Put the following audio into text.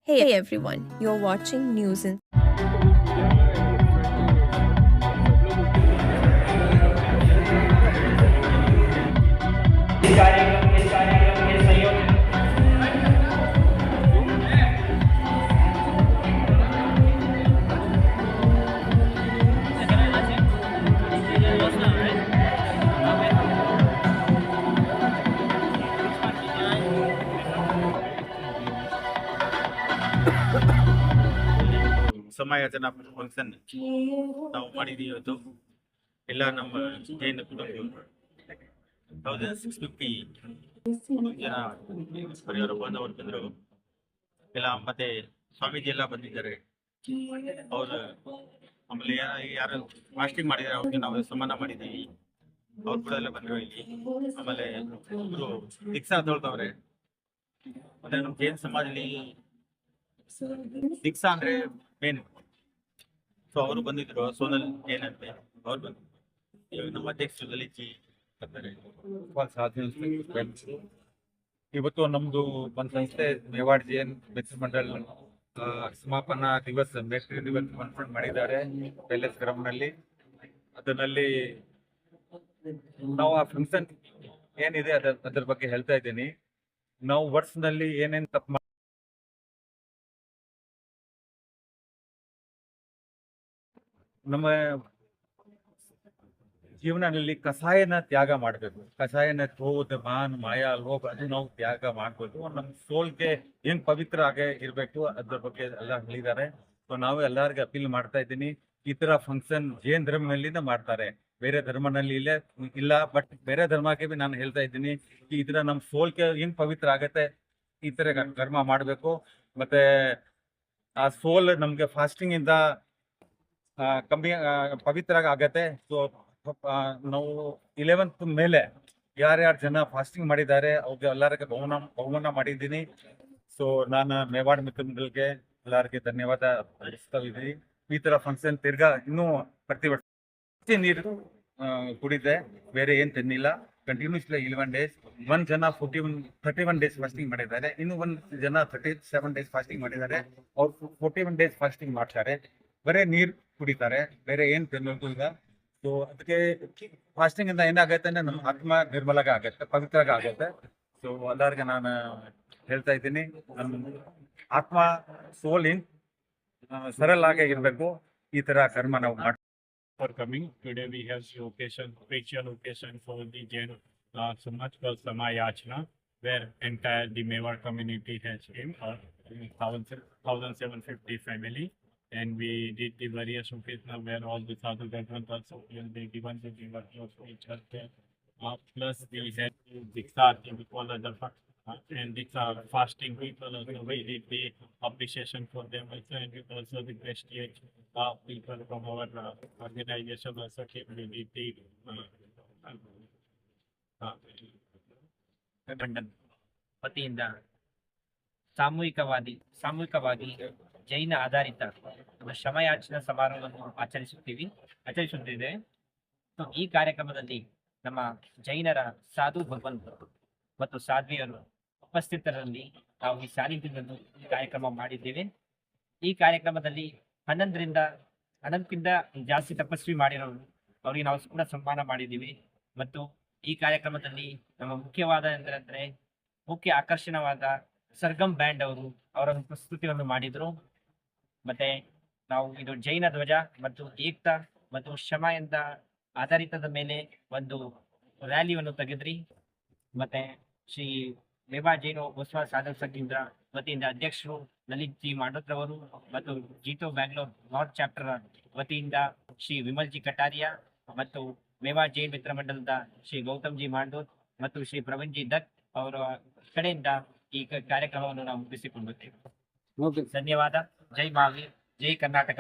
Hey everyone, you're watching News in ಸಮಾಯೋಜನಾ function ನಾವು ಮಾಡಿದ್ದೀವಿ ಇವತ್ತು. ಎಲ್ಲ ನಮ್ಮ ಜೈನ ಕುಟುಂಬ 1650 ಜನ ಪರಿವಾರ ಬಾಂಧವರು ಬಂದರು ಎಲ್ಲ. ಮತ್ತೆ ಸ್ವಾಮೀಜಿ ಎಲ್ಲ ಬಂದಿದ್ದಾರೆ. ಅವ್ರು ಆಮೇಲೆ ಯಾರು ಫಾಸ್ಟಿಂಗ್ ಮಾಡಿದ್ದಾರೆ ಅವ್ರಿಗೆ ನಾವು ಸನ್ಮಾನ ಮಾಡಿದ್ದೀವಿ. ಅವ್ರು ಕೂಡ ಎಲ್ಲ ಬಂದರು ಇಲ್ಲಿ. ಆಮೇಲೆ ಇವರು ದೀಕ್ಷಾ ತೊಳ್ದವ್ರೆ. ಮತ್ತೆ ನಮ್ಮ ಜೈನ ಸಮಾಜದಲ್ಲಿ ದೀಕ್ಷಾ ಅಂದ್ರೆ ಮೇನ್. ಸೊ ಅವರು ಬಂದಿದ್ರು, ಸೋನಲ್ ಏನಂತೆ ಅವ್ರು ಬಂದಿದ್ರು. ಇವಾಗ ನಮ್ಮ ಅಧ್ಯಕ್ಷರು ಲಲಿತ್ ಬರ್ತಾರೆ. ಇವತ್ತು ನಮ್ದು ಒಂದು ಸಂಸ್ಥೆ ಮೇವಾಡ್ ಜೈನ್ ಮಿತ್ರ ಮಂಡಲ್ ಸಮಾಪನಾ ದಿವಸ ಮೇಸ್ಟ್ರಿ ದಿವಸ ಕಾನ್ಫರೆನ್ಸ್ ಮಾಡಿದ್ದಾರೆ ಪ್ಯಾಲೇಸ್ ಗ್ರೌಂಡ್ ನಲ್ಲಿ. ಅದರಲ್ಲಿ ನಾವು ಆ ಫಂಕ್ಷನ್ ಏನಿದೆ ಅದ್ರ ಬಗ್ಗೆ ಹೇಳ್ತಾ ಇದ್ದೀನಿ. ನಾವು ವರ್ಷದಲ್ಲಿ ಏನೇನು ತಪ್ಪು ನಮ್ಮ ಜೀವನದಲ್ಲಿ ಕಷಾಯನ ತ್ಯಾಗ ಮಾಡಬೇಕು. ಕಷಾಯನ ಕ್ರೋಧ ಮಾನ್ ಮಾಯಾ ಲೋಭ ಅದು ನಾವು ತ್ಯಾಗ ಮಾಡ್ಬೇಕು. ನಮ್ಮ ಸೋಲ್ಗೆ ಹೆಂಗ್ ಪವಿತ್ರ ಆಗಿ ಇರಬೇಕು ಅದ್ರ ಬಗ್ಗೆ ಎಲ್ಲ ಹೇಳಿದ್ದಾರೆ. ಸೊ ನಾವು ಎಲ್ಲರಿಗೂ ಅಪೀಲ್ ಮಾಡ್ತಾ ಇದ್ದೀನಿ, ಈ ತರ ಫಂಕ್ಷನ್ ಜೈನ್ ಧರ್ಮದಲ್ಲಿನೇ ಮಾಡ್ತಾರೆ, ಬೇರೆ ಧರ್ಮನಲ್ಲಿ ಇಲ್ಲ. ಬಟ್ ಬೇರೆ ಧರ್ಮಕ್ಕೆ ಬಿ ನಾನು ಹೇಳ್ತಾ ಇದ್ದೀನಿ, ಈ ತರ ನಮ್ಮ ಸೋಲ್ಗೆ ಹೆಂಗ್ ಪವಿತ್ರ ಆಗತ್ತೆ ಈ ತರ ಕರ್ಮ ಮಾಡಬೇಕು. ಮತ್ತೆ ಆ ಸೋಲ್ ನಮ್ಗೆ ಫಾಸ್ಟಿಂಗ್ ಇಂದ ಕಮ್ಮಿ ಪವಿತ್ರ ಆಗತ್ತೆ. ಸೊ ನಾವು 11th ಮೇಲೆ ಯಾರ್ಯಾರು ಜನ ಫಾಸ್ಟಿಂಗ್ ಮಾಡಿದ್ದಾರೆ ಅವ್ರಿಗೆ ಎಲ್ಲರಿಗೆ ಬಹುಮಾನ ಮಾಡಿದ್ದೀನಿ. ಸೊ ನಾನು ಮೇವಾಡ್ ಮಿತ್ರ ಮಂಡಲ್ಗೆ ಎಲ್ಲರಿಗೆ ಧನ್ಯವಾದ ಅರ್ಪಿಸ್ತಾ ಇದ್ದೀನಿ. ಈ ತರ ಫಂಕ್ಷನ್ ತಿರ್ಗಾ ಇನ್ನೂ ಪ್ರತಿ ವರ್ಷ ನೀರು ಕುಡಿದೆ, ಬೇರೆ ಏನ್ ತಿನ್ನಿಲ್ಲ. Continuously 11 days. ಒಂದ್ ಜನ 31 days ಫಾಸ್ಟಿಂಗ್ ಮಾಡಿದ್ದಾರೆ, ಇನ್ನು ಒಂದ್ ಜನ 37 days ಫಾಸ್ಟಿಂಗ್ ಮಾಡಿದ್ದಾರೆ. ಅವ್ರು 41 days ಫಾಸ್ಟಿಂಗ್ ಮಾಡ್ತಾರೆ, ಬರೇ ನೀರ್ ಕುಡಿತಾರೆ, ಬೇರೆ ಏನ್ ತಿನ್ನೋದು ಇಲ್ಲ. ಸೊ ಅದಕ್ಕೆ ಫಾಸ್ಟಿಂಗ್ ಇಂದ ಏನಾಗತ್ತೆ ಅಂದ್ರೆ ನಮ್ಮ ಆತ್ಮ ನಿರ್ಮಲಾಗ ಆಗತ್ತೆ, ಪವಿತ್ರ ಆಗತ್ತೆ. ಸೊ ಎಲ್ಲರಿಗೆ ನಾನು ಹೇಳ್ತಾ ಇದ್ದೀನಿ, ನಮ್ಮ ಆತ್ಮ ಸೋಲ್ ಹಿಂಗ್ ಸರಳ ಆಗಿ ಇರ್ಬೇಕು. ಈ ತರ ಕರ್ಮ ನಾವು ಮಾಡ್ತೀವಿ. For coming. Today we have the occasion, special occasion for the Jain Samaj called Samayachna, where entire the Mewar community has came, 1750 family, and we did the various occasions where all the sadhu veterans also will be given the diverse features there. Plus we had Diksha in all other and Diksha fasting people also. We did the appreciation for them also, and also the prestige people from our organization also came. We did the Mandal ವತಿಯಿಂದ ಸಾಮೂಹಿಕವಾಗಿ ಜೈನ ಆಧಾರಿತ ಶ್ರಮಯಾಚನಾ ಸಮಾರಂಭವನ್ನು ಆಚರಿಸುತ್ತಿದೆ. ಈ ಕಾರ್ಯಕ್ರಮದಲ್ಲಿ ನಮ್ಮ ಜೈನರ ಸಾಧು ಭಗವಂತರು ಮತ್ತು ಸಾಧ್ವಿಯರು ಉಪಸ್ಥಿತರಲ್ಲಿ ನಾವು ಈ ಸಾನ್ನಿಧ್ಯವನ್ನು ಕಾರ್ಯಕ್ರಮ ಮಾಡಿದ್ದೇವೆ. ಈ ಕಾರ್ಯಕ್ರಮದಲ್ಲಿ 11ಕ್ಕಿಂತ ಜಾಸ್ತಿ ತಪಸ್ವಿ ಮಾಡಿರೋರು ಅವರಿಗೆ ನಾವು ಕೂಡ ಸನ್ಮಾನ ಮಾಡಿದ್ದೀವಿ. ಮತ್ತು ಈ ಕಾರ್ಯಕ್ರಮದಲ್ಲಿ ನಮ್ಮ ಮುಖ್ಯವಾದ ಎಂದರೆ ಮುಖ್ಯ ಆಕರ್ಷಣವಾದ ಸರ್ಗಮ್ ಬ್ಯಾಂಡ್ ಅವರ ಪ್ರಸ್ತುತಿಯನ್ನು ಮಾಡಿದ್ರು. ಮತ್ತೆ ನಾವು ಇದು ಜೈನ ಧ್ವಜ ಮತ್ತು ಏಕ್ತಾ ಮತ್ತು ಶ್ರಮ ಎಂದ ಆಧಾರಿತದ ಮೇಲೆ ಒಂದು ರ್ಯಾಲಿಯನ್ನು ತೆಗೆದ್ರಿ. ಮತ್ತೆ ಶ್ರೀ ಮೇವಾ ಜೈನ ಬಸವ ಸಾಧಕ ಸಂಘದಿಂದ ವತಿಯಿಂದ ಅಧ್ಯಕ್ಷರು ಲಲಿತ್ ಜಿ ಮಾಂಡೋತ್ ರವರು ಮತ್ತು ಜೀತೋ ಬ್ಯಾಂಗ್ಳೂರ್ ನಾರ್ತ್ ಚಾಪ್ಟರ್ ವತಿಯಿಂದ ಶ್ರೀ ವಿಮಲ್ ಜಿ ಕಟಾರಿಯಾ ಮತ್ತು ಮೇವಾ ಜೈನ್ ಮಿತ್ರ ಮಂಡಲದ ಶ್ರೀ ಗೌತಮ್ ಜಿ ಮಾಂಡೋತ್ ಮತ್ತು ಶ್ರೀ ಪ್ರವೀಣ್ ಜಿ ದತ್ ಅವರ ಕಡೆಯಿಂದ ಈ ಕಾರ್ಯಕ್ರಮವನ್ನು ನಾವು ಮುಗಿಸಿಕೊಳ್ಳುತ್ತೇವೆ. ಧನ್ಯವಾದ. ಜೈ ಮಹಾವೀರ್, ಜೈ ಕರ್ನಾಟಕ.